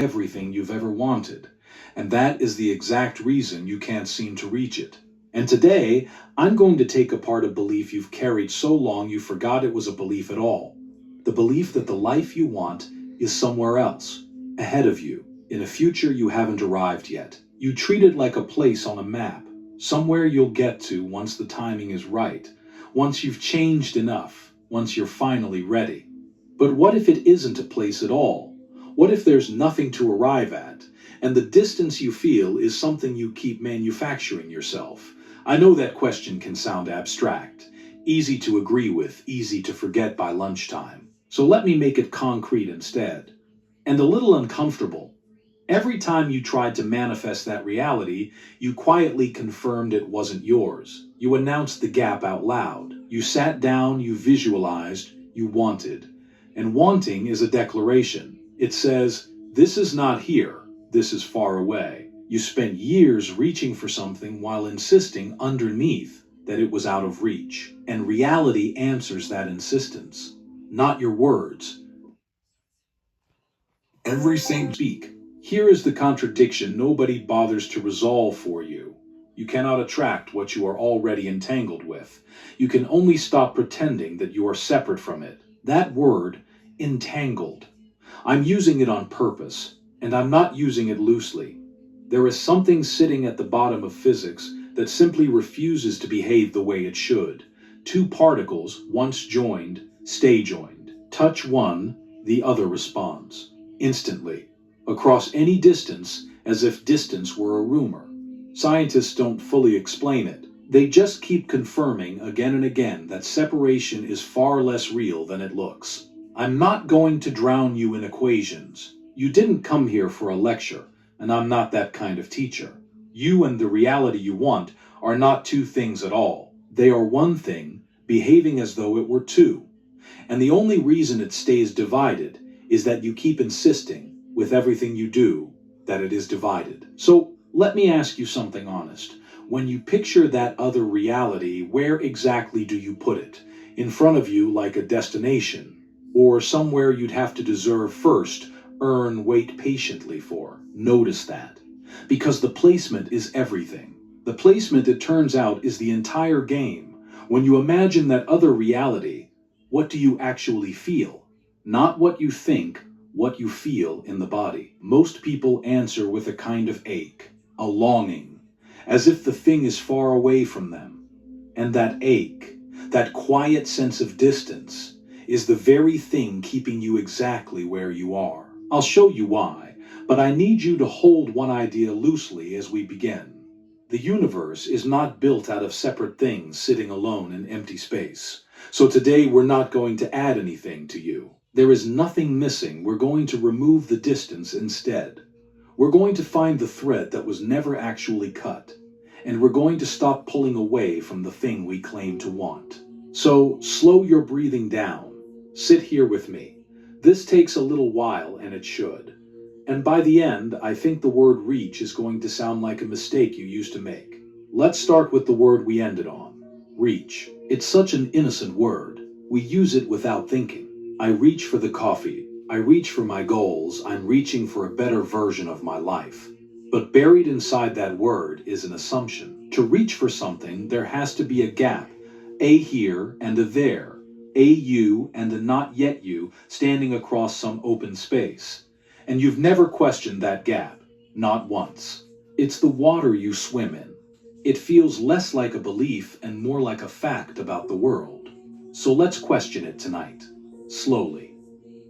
everything you've ever wanted. And that is the exact reason you can't seem to reach it. And today, I'm going to take apart a belief you've carried so long you forgot it was a belief at all. The belief that the life you want is somewhere else, ahead of you, in a future you haven't arrived yet. You treat it like a place on a map, somewhere you'll get to once the timing is right, once you've changed enough, once you're finally ready. But what if it isn't a place at all? What if there's nothing to arrive at, and the distance you feel is something you keep manufacturing yourself? I know that question can sound abstract, easy to agree with, easy to forget by lunchtime. So let me make it concrete instead. And a little uncomfortable. Every time you tried to manifest that reality, you quietly confirmed it wasn't yours. You announced the gap out loud. You sat down, you visualized, you wanted. And wanting is a declaration. It says, this is not here, this is far away. You spent years reaching for something while insisting underneath that it was out of reach. And reality answers that insistence, not your words. Every same speak. Here is the contradiction nobody bothers to resolve for you. You cannot attract what you are already entangled with. You can only stop pretending that you are separate from it. That word, entangled. I'm using it on purpose, and I'm not using it loosely. There is something sitting at the bottom of physics that simply refuses to behave the way it should. Two particles, once joined, stay joined. Touch one, the other responds. Instantly, across any distance, as if distance were a rumor. Scientists don't fully explain it. They just keep confirming again and again that separation is far less real than it looks. I'm not going to drown you in equations. You didn't come here for a lecture, and I'm not that kind of teacher. You and the reality you want are not two things at all. They are one thing, behaving as though it were two. And the only reason it stays divided is that you keep insisting, with everything you do, that it is divided. So let me ask you something honest. When you picture that other reality, where exactly do you put it? In front of you like a destination? Or somewhere you'd have to deserve first, earn, wait patiently for? Notice that. Because the placement is everything. The placement, it turns out, is the entire game. When you imagine that other reality, what do you actually feel? Not what you think, what you feel in the body. Most people answer with a kind of ache, a longing, as if the thing is far away from them. And that ache, that quiet sense of distance, is the very thing keeping you exactly where you are. I'll show you why, but I need you to hold one idea loosely as we begin. The universe is not built out of separate things sitting alone in empty space. So today we're not going to add anything to you. There is nothing missing. We're going to remove the distance instead. We're going to find the thread that was never actually cut. And we're going to stop pulling away from the thing we claim to want. So slow your breathing down. Sit here with me. This takes a little while, and it should. And by the end, I think the word reach is going to sound like a mistake you used to make. Let's start with the word we ended on. Reach. It's such an innocent word. We use it without thinking. I reach for the coffee. I reach for my goals. I'm reaching for a better version of my life. But buried inside that word is an assumption. To reach for something, there has to be a gap. A here and a there. A you and a not yet you standing across some open space. And you've never questioned that gap. Not once. It's the water you swim in. It feels less like a belief and more like a fact about the world. So let's question it tonight. Slowly.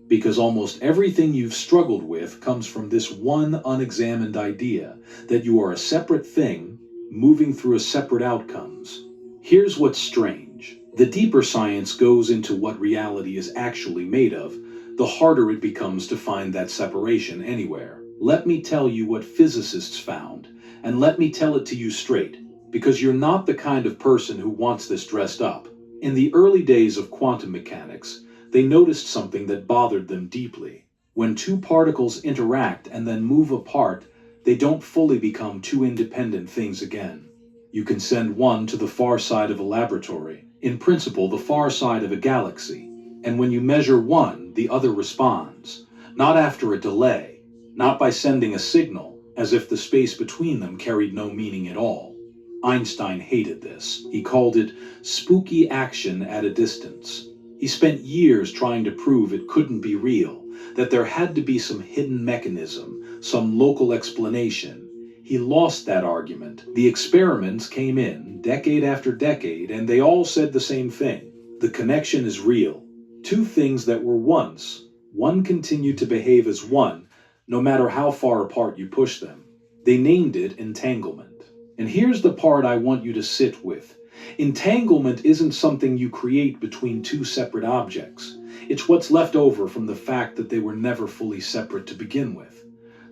Because almost everything you've struggled with comes from this one unexamined idea that you are a separate thing moving through a separate outcomes. Here's what's strange. The deeper science goes into what reality is actually made of, the harder it becomes to find that separation anywhere. Let me tell you what physicists found, and let me tell it to you straight, because you're not the kind of person who wants this dressed up. In the early days of quantum mechanics, they noticed something that bothered them deeply. When two particles interact and then move apart, they don't fully become two independent things again. You can send one to the far side of a laboratory, in principle the far side of a galaxy, and when you measure one, the other responds, not after a delay, not by sending a signal, as if the space between them carried no meaning at all. Einstein hated this. He called it spooky action at a distance. He spent years trying to prove it couldn't be real, that there had to be some hidden mechanism, some local explanation. He lost that argument. The experiments came in, decade after decade, and they all said the same thing. The connection is real. Two things that were once, one continued to behave as one, no matter how far apart you push them. They named it entanglement. And here's the part I want you to sit with. Entanglement isn't something you create between two separate objects. It's what's left over from the fact that they were never fully separate to begin with.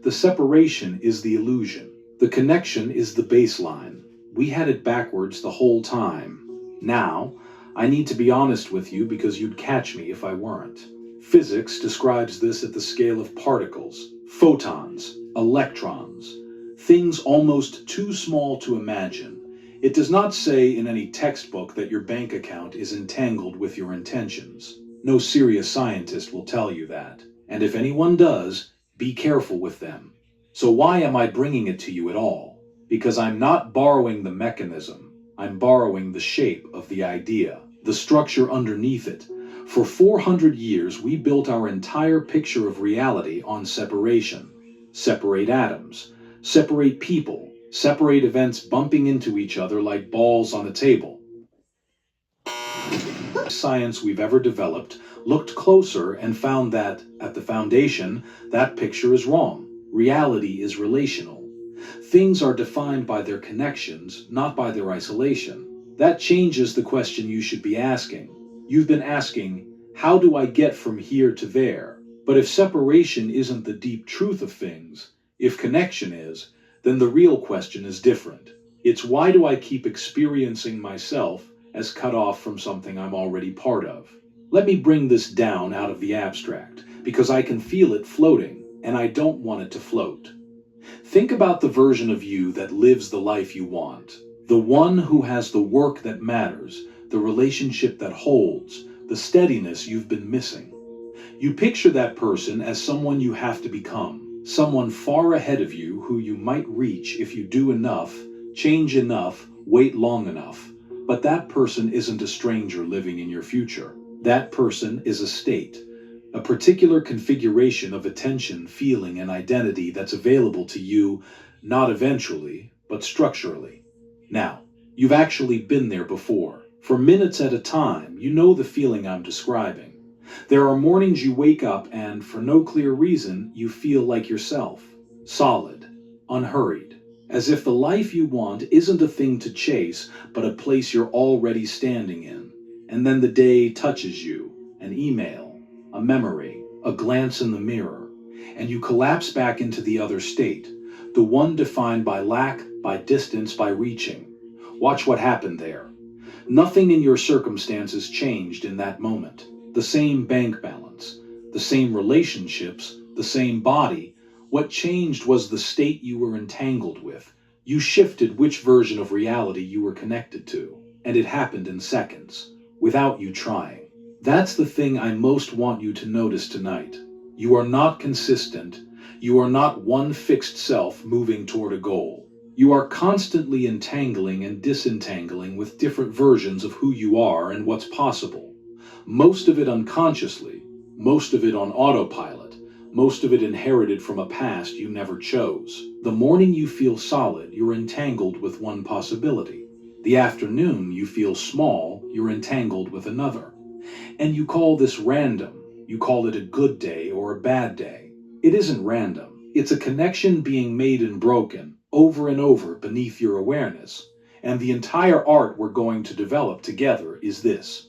The separation is the illusion. The connection is the baseline. We had it backwards the whole time. Now, I need to be honest with you because you'd catch me if I weren't. Physics describes this at the scale of particles, photons, electrons, things almost too small to imagine. It does not say in any textbook that your bank account is entangled with your intentions. No serious scientist will tell you that. And if anyone does, be careful with them. So why am I bringing it to you at all? Because I'm not borrowing the mechanism. I'm borrowing the shape of the idea, the structure underneath it. For 400 years, we built our entire picture of reality on separation. Separate atoms. Separate people. Separate events bumping into each other like balls on a table. Science we've ever developed looked closer and found that, at the foundation, that picture is wrong. Reality is relational. Things are defined by their connections, not by their isolation. That changes the question you should be asking. You've been asking, how do I get from here to there? But if separation isn't the deep truth of things, if connection is, then the real question is different. It's why do I keep experiencing myself as cut off from something I'm already part of? Let me bring this down out of the abstract, because I can feel it floating, and I don't want it to float. Think about the version of you that lives the life you want, the one who has the work that matters, the relationship that holds, the steadiness you've been missing. You picture that person as someone you have to become, someone far ahead of you who you might reach if you do enough, change enough, wait long enough. But that person isn't a stranger living in your future. That person is a state, a particular configuration of attention, feeling, and identity that's available to you, not eventually, but structurally. Now, you've actually been there before. For minutes at a time, you know the feeling I'm describing. There are mornings you wake up and, for no clear reason, you feel like yourself. Solid, unhurried. As if the life you want isn't a thing to chase, but a place you're already standing in. And then the day touches you. An email, a memory, a glance in the mirror. And you collapse back into the other state. The one defined by lack, by distance, by reaching. Watch what happened there. Nothing in your circumstances changed in that moment. The same bank balance, the same relationships, the same body. What changed was the state you were entangled with. You shifted which version of reality you were connected to, and it happened in seconds, without you trying. That's the thing I most want you to notice tonight. You are not consistent. You are not one fixed self moving toward a goal. You are constantly entangling and disentangling with different versions of who you are and what's possible. Most of it unconsciously, most of it on autopilot, most of it inherited from a past you never chose. The morning you feel solid, you're entangled with one possibility. The afternoon you feel small, you're entangled with another. And you call this random. You call it a good day or a bad day. It isn't random. It's a connection being made and broken over and over beneath your awareness. And the entire art we're going to develop together is this.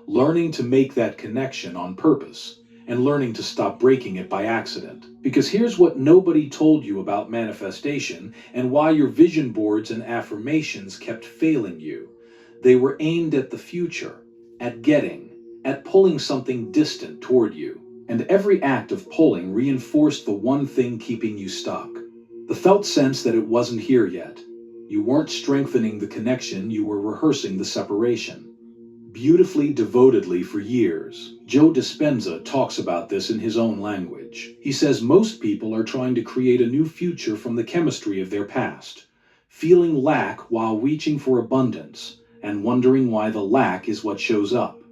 Learning to make that connection on purpose, and learning to stop breaking it by accident. Because here's what nobody told you about manifestation and why your vision boards and affirmations kept failing you. They were aimed at the future, at getting, at pulling something distant toward you. And every act of pulling reinforced the one thing keeping you stuck. The felt sense that it wasn't here yet. You weren't strengthening the connection, you were rehearsing the separation. beautifully, devotedly for years. Joe Dispenza talks about this in his own language. He says most people are trying to create a new future from the chemistry of their past, feeling lack while reaching for abundance, and wondering why the lack is what shows up.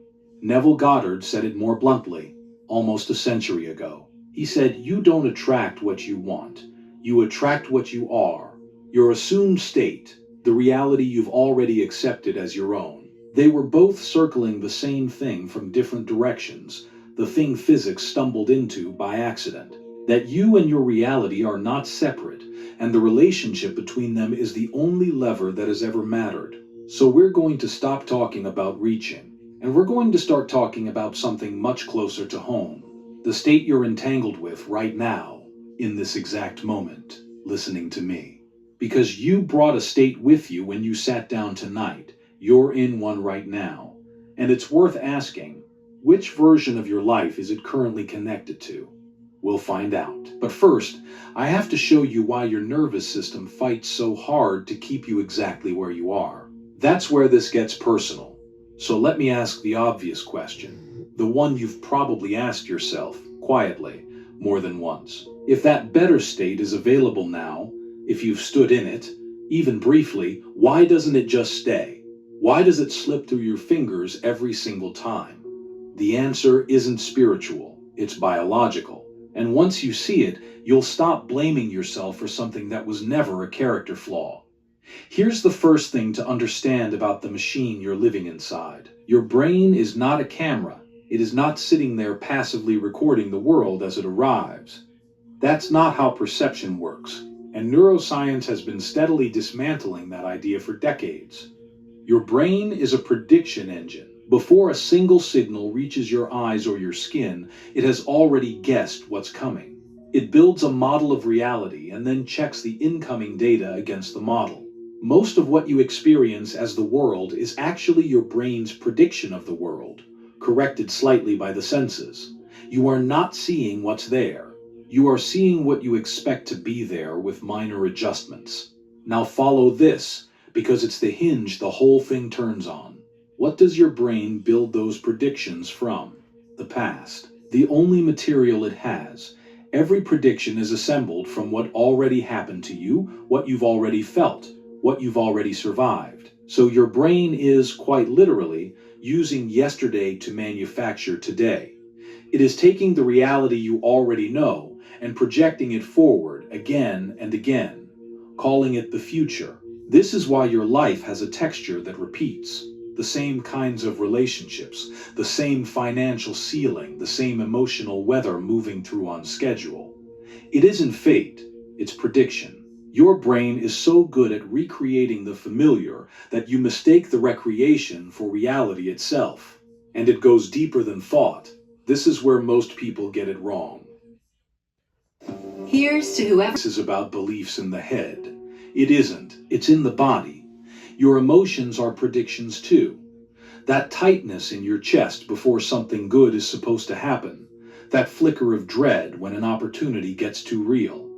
Neville Goddard said it more bluntly, almost a century ago. He said, "You don't attract what you want. You attract what you are. Your assumed state, the reality you've already accepted as your own." They were both circling the same thing from different directions, the thing physics stumbled into by accident. That you and your reality are not separate, and the relationship between them is the only lever that has ever mattered. So we're going to stop talking about reaching, and we're going to start talking about something much closer to home. The state you're entangled with right now, in this exact moment, listening to me. Because you brought a state with you when you sat down tonight. You're in one right now. And it's worth asking, which version of your life is it currently connected to? We'll find out. But first, I have to show you why your nervous system fights so hard to keep you exactly where you are. That's where this gets personal. So let me ask the obvious question, the one you've probably asked yourself, quietly, more than once. If that better state is available now, if you've stood in it, even briefly, why doesn't it just stay? Why does it slip through your fingers every single time? The answer isn't spiritual, it's biological. And once you see it, you'll stop blaming yourself for something that was never a character flaw. Here's the first thing to understand about the machine you're living inside. Your brain is not a camera. It is not sitting there passively recording the world as it arrives. That's not how perception works, and neuroscience has been steadily dismantling that idea for decades. Your brain is a prediction engine. Before a single signal reaches your eyes or your skin, it has already guessed what's coming. It builds a model of reality and then checks the incoming data against the model. Most of what you experience as the world is actually your brain's prediction of the world, corrected slightly by the senses. You are not seeing what's there. You are seeing what you expect to be there with minor adjustments. Now follow this, because it's the hinge the whole thing turns on. What does your brain build those predictions from? The past. The only material it has. Every prediction is assembled from what already happened to you, what you've already felt, what you've already survived. So your brain is, quite literally, using yesterday to manufacture today. It is taking the reality you already know and projecting it forward again and again, calling it the future. This is why your life has a texture that repeats. The same kinds of relationships, the same financial ceiling, the same emotional weather moving through on schedule. It isn't fate, it's prediction. Your brain is so good at recreating the familiar that you mistake the recreation for reality itself. And it goes deeper than thought. This is where most people get it wrong. Here's to whoever. This is about beliefs in the head. It isn't. It's in the body. Your emotions are predictions too. That tightness in your chest before something good is supposed to happen. That flicker of dread when an opportunity gets too real.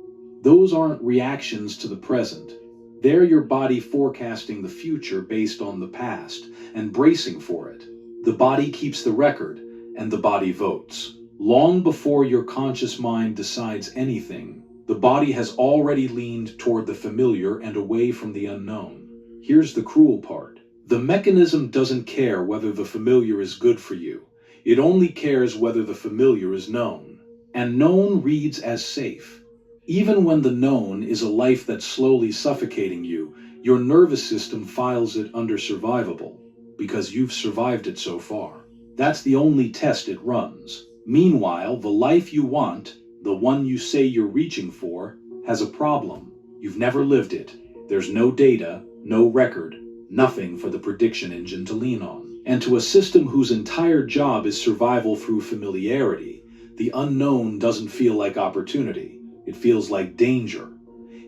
Those aren't reactions to the present. They're your body forecasting the future based on the past and bracing for it. The body keeps the record, and the body votes. Long before your conscious mind decides anything, the body has already leaned toward the familiar and away from the unknown. Here's the cruel part. The mechanism doesn't care whether the familiar is good for you. It only cares whether the familiar is known. And known reads as safe. Even when the known is a life that's slowly suffocating you, your nervous system files it under survivable, because you've survived it so far. That's the only test it runs. Meanwhile, the life you want, the one you say you're reaching for, has a problem. You've never lived it. There's no data, no record, nothing for the prediction engine to lean on. And to a system whose entire job is survival through familiarity, the unknown doesn't feel like opportunity. It feels like danger.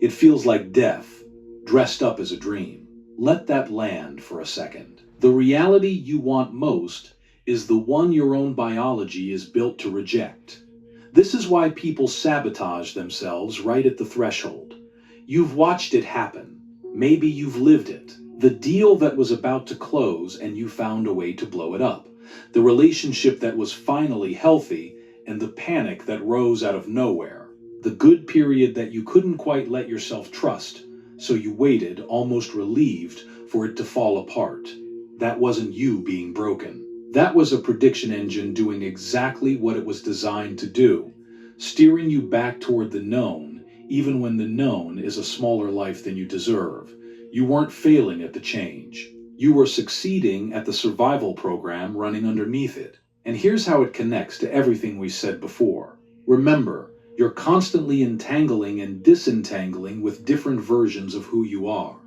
It feels like death, dressed up as a dream. Let that land for a second. The reality you want most is the one your own biology is built to reject. This is why people sabotage themselves right at the threshold. You've watched it happen. Maybe you've lived it. The deal that was about to close and you found a way to blow it up. The relationship that was finally healthy and the panic that rose out of nowhere. The good period that you couldn't quite let yourself trust, so you waited, almost relieved, for it to fall apart. That wasn't you being broken. That was a prediction engine doing exactly what it was designed to do, steering you back toward the known, even when the known is a smaller life than you deserve. You weren't failing at the change. You were succeeding at the survival program running underneath it. And here's how it connects to everything we said before. Remember, you're constantly entangling and disentangling with different versions of who you are.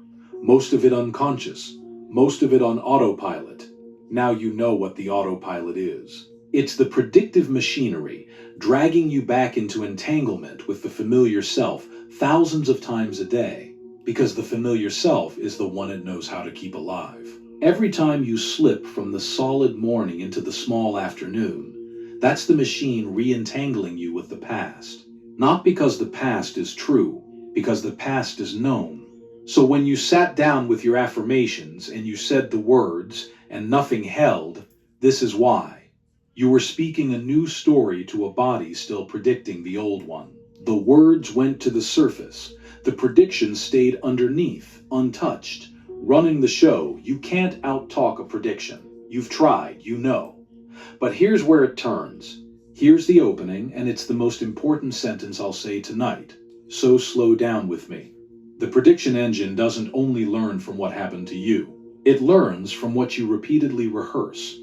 Most of it unconscious, most of it on autopilot. Now you know what the autopilot is. It's the predictive machinery dragging you back into entanglement with the familiar self thousands of times a day, because the familiar self is the one it knows how to keep alive. Every time you slip from the solid morning into the small afternoon, that's the machine re-entangling you with the past. Not because the past is true, because the past is known. So when you sat down with your affirmations and you said the words and nothing held, this is why. You were speaking a new story to a body still predicting the old one. The words went to the surface. The prediction stayed underneath, untouched. Running the show, you can't out-talk a prediction. You've tried, you know. But here's where it turns. Here's the opening, and it's the most important sentence I'll say tonight. So slow down with me. The prediction engine doesn't only learn from what happened to you. It learns from what you repeatedly rehearse,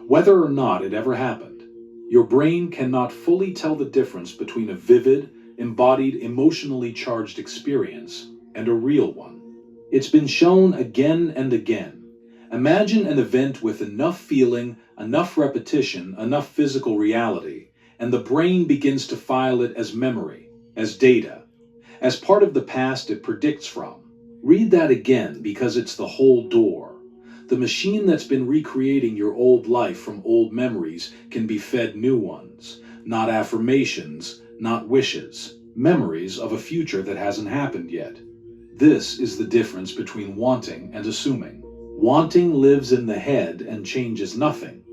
whether or not it ever happened. Your brain cannot fully tell the difference between a vivid, embodied, emotionally charged experience and a real one. It's been shown again and again. Imagine an event with enough feeling, enough repetition, enough physical reality, and the brain begins to file it as memory, as data, as part of the past it predicts from. Read that again because it's the whole door. The machine that's been recreating your old life from old memories can be fed new ones, not affirmations, not wishes, memories of a future that hasn't happened yet. This is the difference between wanting and assuming. Wanting lives in the head and changes nothing.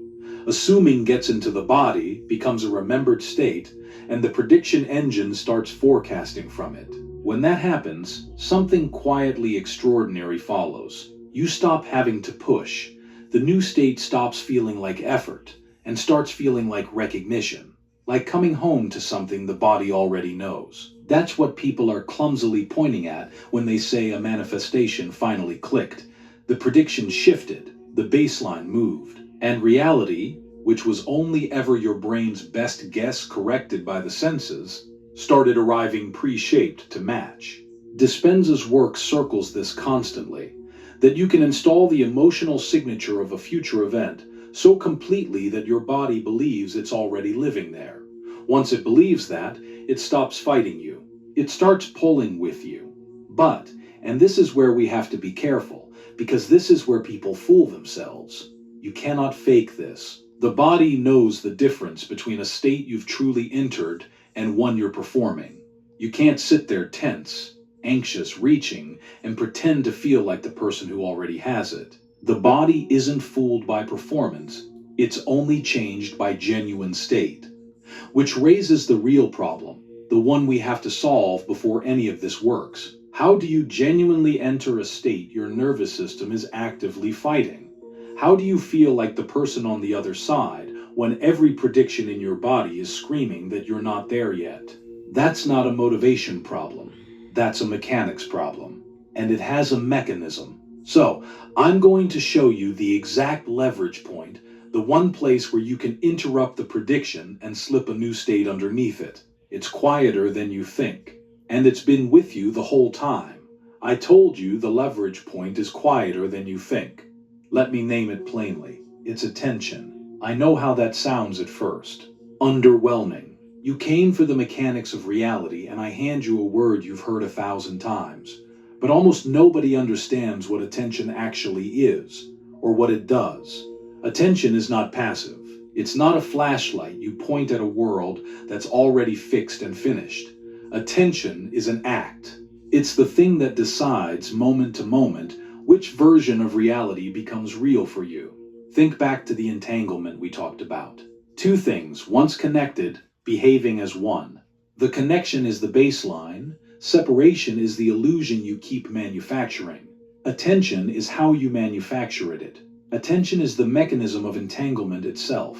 Assuming gets into the body, becomes a remembered state, and the prediction engine starts forecasting from it. When that happens, something quietly extraordinary follows. You stop having to push. The new state stops feeling like effort and starts feeling like recognition, like coming home to something the body already knows. That's what people are clumsily pointing at when they say a manifestation finally clicked. The prediction shifted, the baseline moved, and reality, which was only ever your brain's best guess corrected by the senses, started arriving pre-shaped to match. Dispenza's work circles this constantly, that you can install the emotional signature of a future event so completely that your body believes it's already living there. Once it believes that, it stops fighting you. It starts pulling with you. But, and this is where we have to be careful, because this is where people fool themselves. You cannot fake this. The body knows the difference between a state you've truly entered and one you're performing. You can't sit there tense, anxious, reaching, and pretend to feel like the person who already has it. The body isn't fooled by performance. It's only changed by genuine state. Which raises the real problem, the one we have to solve before any of this works. How do you genuinely enter a state your nervous system is actively fighting? How do you feel like the person on the other side when every prediction in your body is screaming that you're not there yet? That's not a motivation problem. That's a mechanics problem. And it has a mechanism. So, I'm going to show you the exact leverage point, the one place where you can interrupt the prediction and slip a new state underneath it. It's quieter than you think. And it's been with you the whole time. I told you the leverage point is quieter than you think. Let me name it plainly. It's attention. I know how that sounds at first. Underwhelming. You came for the mechanics of reality, and I hand you a word you've heard 1,000 times. But almost nobody understands what attention actually is, or what it does. Attention is not passive. It's not a flashlight you point at a world that's already fixed and finished. Attention is an act. It's the thing that decides, moment to moment, Which version of reality becomes real for you? Think back to the entanglement we talked about. Two things, once connected, behaving as one. The connection is the baseline, separation is the illusion you keep manufacturing. Attention is how you manufacture it. Attention is the mechanism of entanglement itself.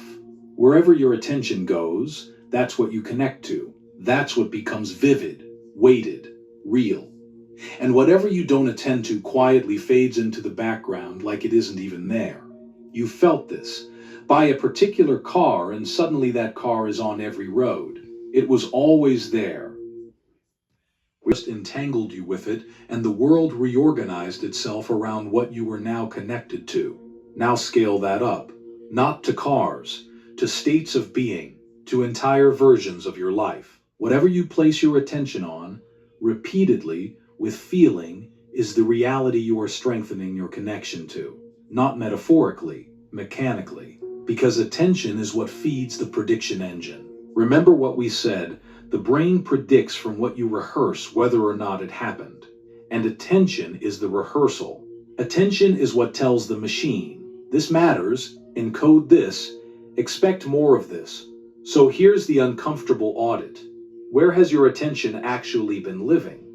Wherever your attention goes, that's what you connect to. That's what becomes vivid, weighted, real. And whatever you don't attend to quietly fades into the background like it isn't even there. You felt this. Buy a particular car and suddenly that car is on every road. It was always there. We just entangled you with it, and the world reorganized itself around what you were now connected to. Now scale that up, not to cars, to states of being, to entire versions of your life. Whatever you place your attention on, repeatedly, with feeling, is the reality you are strengthening your connection to. Not metaphorically, mechanically, because attention is what feeds the prediction engine. Remember what we said, the brain predicts from what you rehearse whether or not it happened. And attention is the rehearsal. Attention is what tells the machine, this matters, encode this, expect more of this. So here's the uncomfortable audit. Where has your attention actually been living?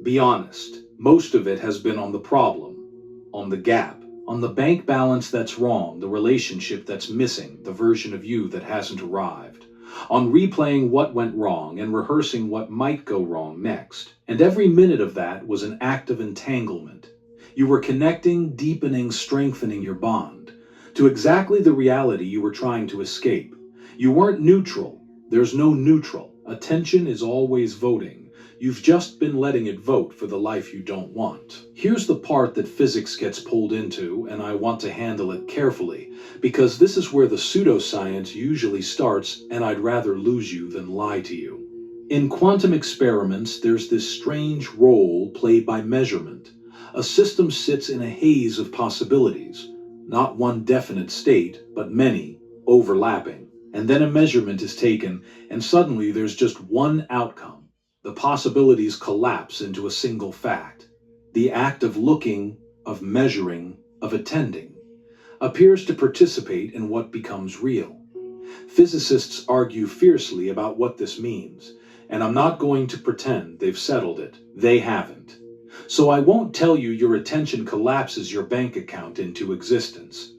Be honest. Most of it has been on the problem, on the gap, on the bank balance that's wrong, the relationship that's missing, the version of you that hasn't arrived, on replaying what went wrong and rehearsing what might go wrong next. And every minute of that was an act of entanglement. You were connecting, deepening, strengthening your bond to exactly the reality you were trying to escape. You weren't neutral. There's no neutral. Attention is always voting. You've just been letting it vote for the life you don't want. Here's the part that physics gets pulled into, and I want to handle it carefully, because this is where the pseudoscience usually starts, and I'd rather lose you than lie to you. In quantum experiments, there's this strange role played by measurement. A system sits in a haze of possibilities, not one definite state, but many, overlapping. And then a measurement is taken, and suddenly there's just one outcome. The possibilities collapse into a single fact. The act of looking, of measuring, of attending, appears to participate in what becomes real. Physicists argue fiercely about what this means, and I'm not going to pretend they've settled it. They haven't. So I won't tell you your attention collapses your bank account into existence.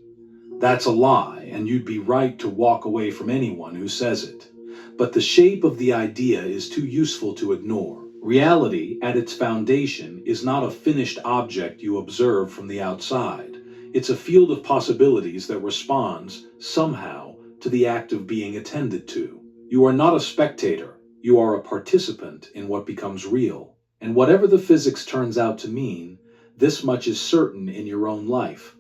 That's a lie, and you'd be right to walk away from anyone who says it. But the shape of the idea is too useful to ignore. Reality, at its foundation, is not a finished object you observe from the outside. It's a field of possibilities that responds, somehow, to the act of being attended to. You are not a spectator. You are a participant in what becomes real. And whatever the physics turns out to mean, this much is certain in your own life.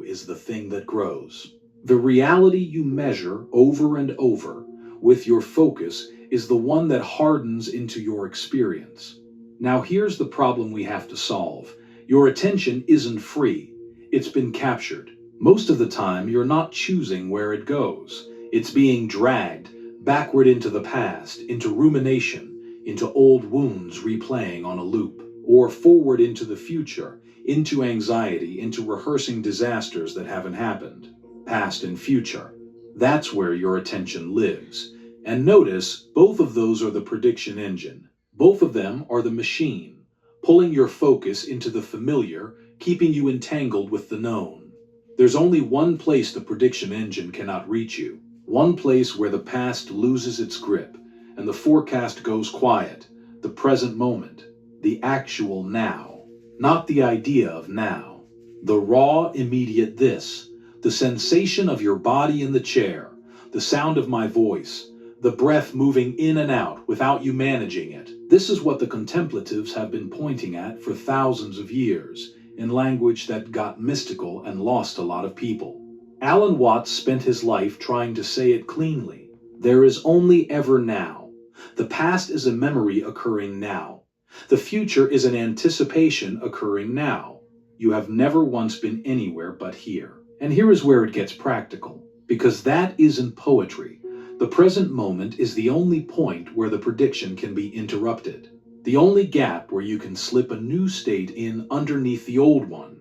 Is the thing that grows. The reality you measure over and over with your focus is the one that hardens into your experience. Now here's the problem we have to solve. Your attention isn't free. It's been captured. Most of the time, you're not choosing where it goes. It's being dragged backward into the past, into rumination, into old wounds replaying on a loop, or forward into the future, into anxiety, into rehearsing disasters that haven't happened. Past and future. That's where your attention lives. And notice, both of those are the prediction engine. Both of them are the machine, pulling your focus into the familiar, keeping you entangled with the known. There's only one place the prediction engine cannot reach you. One place where the past loses its grip, and the forecast goes quiet. The present moment. The actual now. Not the idea of now. The raw, immediate this. The sensation of your body in the chair, the sound of my voice, the breath moving in and out without you managing it. This is what the contemplatives have been pointing at for thousands of years, in language that got mystical and lost a lot of people. Alan Watts spent his life trying to say it cleanly. There is only ever now. The past is a memory occurring now. The future is an anticipation occurring now. You have never once been anywhere but here. And here is where it gets practical, because that isn't poetry. The present moment is the only point where the prediction can be interrupted. The only gap where you can slip a new state in underneath the old one.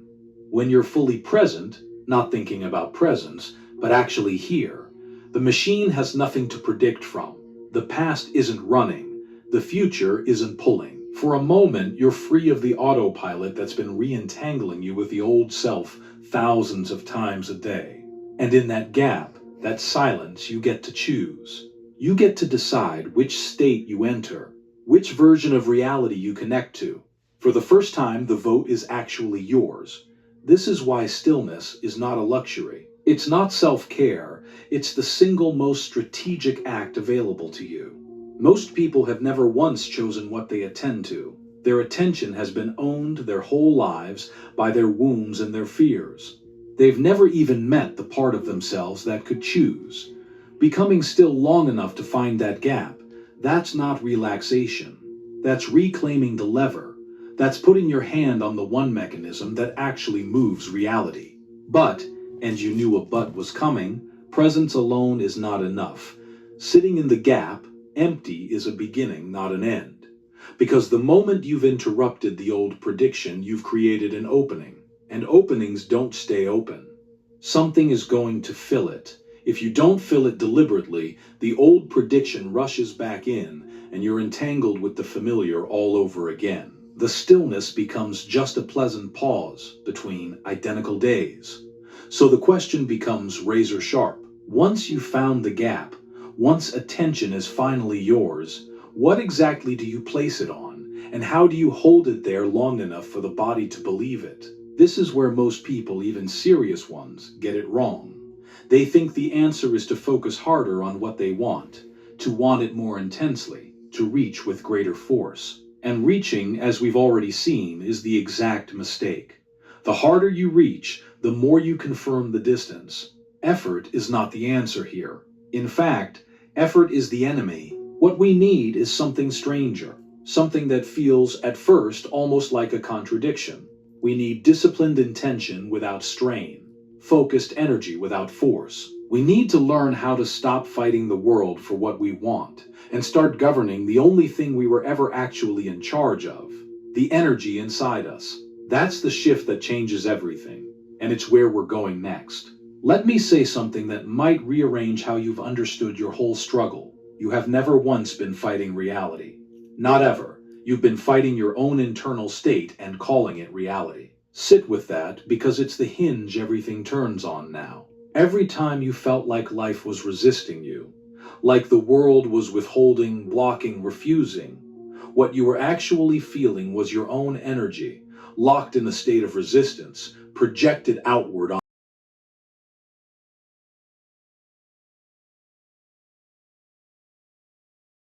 When you're fully present, not thinking about presence, but actually here, the machine has nothing to predict from. The past isn't running. The future isn't pulling. For a moment, you're free of the autopilot that's been re-entangling you with the old self thousands of times a day. And in that gap, that silence, you get to choose. You get to decide which state you enter, which version of reality you connect to. For the first time, the vote is actually yours. This is why stillness is not a luxury. It's not self-care, it's the single most strategic act available to you. Most people have never once chosen what they attend to. Their attention has been owned their whole lives by their wounds and their fears. They've never even met the part of themselves that could choose. Becoming still long enough to find that gap, that's not relaxation. That's reclaiming the lever. That's putting your hand on the one mechanism that actually moves reality. But, and you knew a but was coming, presence alone is not enough. Sitting in the gap, empty, is a beginning, not an end. Because the moment you've interrupted the old prediction, you've created an opening. And openings don't stay open. Something is going to fill it. If you don't fill it deliberately, the old prediction rushes back in, and you're entangled with the familiar all over again. The stillness becomes just a pleasant pause between identical days. So the question becomes razor sharp. Once you've found the gap, once attention is finally yours, what exactly do you place it on? And how do you hold it there long enough for the body to believe it? This is where most people, even serious ones, get it wrong. They think the answer is to focus harder on what they want, to want it more intensely, to reach with greater force. And reaching, as we've already seen, is the exact mistake. The harder you reach, the more you confirm the distance. Effort is not the answer here. In fact, effort is the enemy. What we need is something stranger, something that feels, at first, almost like a contradiction. We need disciplined intention without strain, focused energy without force. We need to learn how to stop fighting the world for what we want and start governing the only thing we were ever actually in charge of, the energy inside us. That's the shift that changes everything, and it's where we're going next. Let me say something that might rearrange how you've understood your whole struggle. You have never once been fighting reality. Not ever. You've been fighting your own internal state and calling it reality. Sit with that, because it's the hinge everything turns on now. Every time you felt like life was resisting you, like the world was withholding, blocking, refusing, what you were actually feeling was your own energy, locked in a state of resistance, projected outward